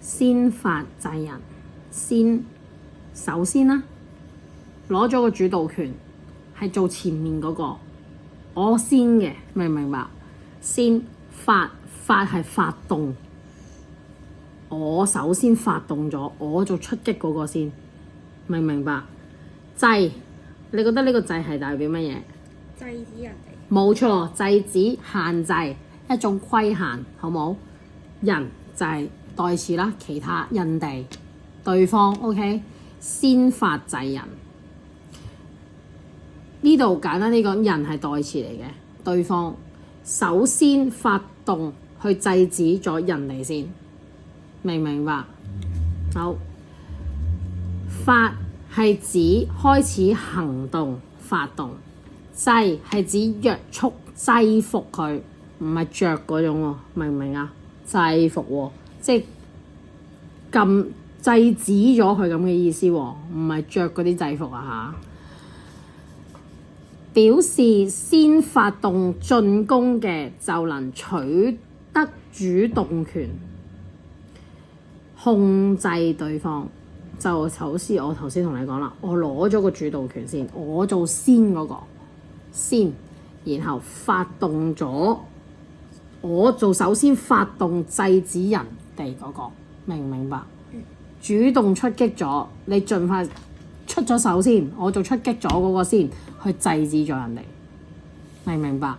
先發制人，首先啦，攞咗個主導權，係做前面嗰個，我先嘅，明唔明白？先發係發動，我首先發動咗，我做出擊嗰個先，明唔明白？制，你覺得呢個制係代表乜嘢？制止人哋。冇錯，制止、限制，一種規限，好冇？人就係代詞啦，其他人哋、對方 ，OK？ 先發制人，呢度簡單啲講，人係代詞嚟嘅，對方首先發動去制止咗人哋先，明唔明白？好，發係指開始行動、發動。制係指約束、制服佢，唔係着嗰種喎，明唔明啊？制服喎，即係咁制止咗佢咁嘅意思喎，唔係着嗰啲制服啊嚇。表示先發動進攻嘅就能取得主動權，控制對方。就好似我頭先同你講啦，我攞咗個主導權先，我做先嗰個。先，然後發動咗，我做首先發動制止人哋嗰個，明唔明白？主動出擊咗，你盡快出咗手先，我做出擊咗嗰個先，去制止咗人哋，明唔明白？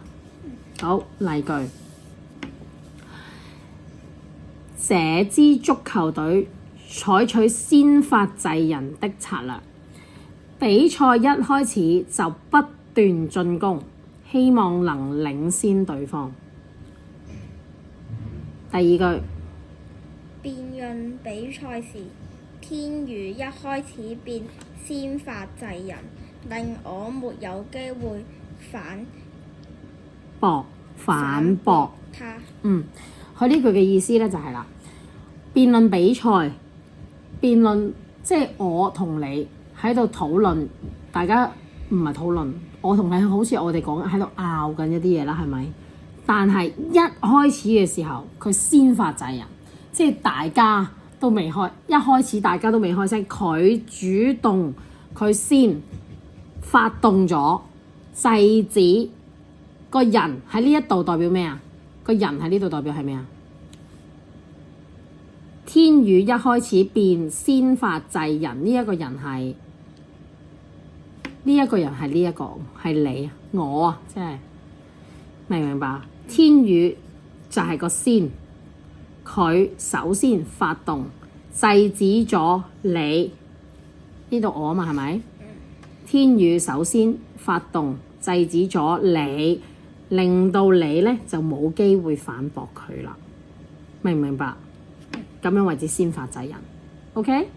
好，例句，這支足球隊採取先發制人的策略，比賽一開始就不斷進攻，希望能領先對方。第二句，辯論比賽時，天宇一開始便先發制人，令我沒有機會反駁他。佢呢句嘅意思咧就係啦，辯論比賽，辯論即係我同你喺度討論，大家唔係討論。我同你好似我哋講喺度拗緊一啲嘢啦，係咪？但係一開始嘅時候，佢先發制人，即係大家都未開，一開始大家都未開聲，佢主動，佢先發動咗制止個人喺呢一度代表咩啊？個人喺呢度代表係咩啊？天宇一開始便先發制人，呢一個人係。呢一個人係呢一個係你我啊，即係明唔明白？天宇就係個先，佢首先發動制止咗你，呢度我啊嘛係咪？天宇首先發動制止咗你，令到你咧就冇機會反駁佢啦，明唔明白？咁樣為之先發制人 ，OK？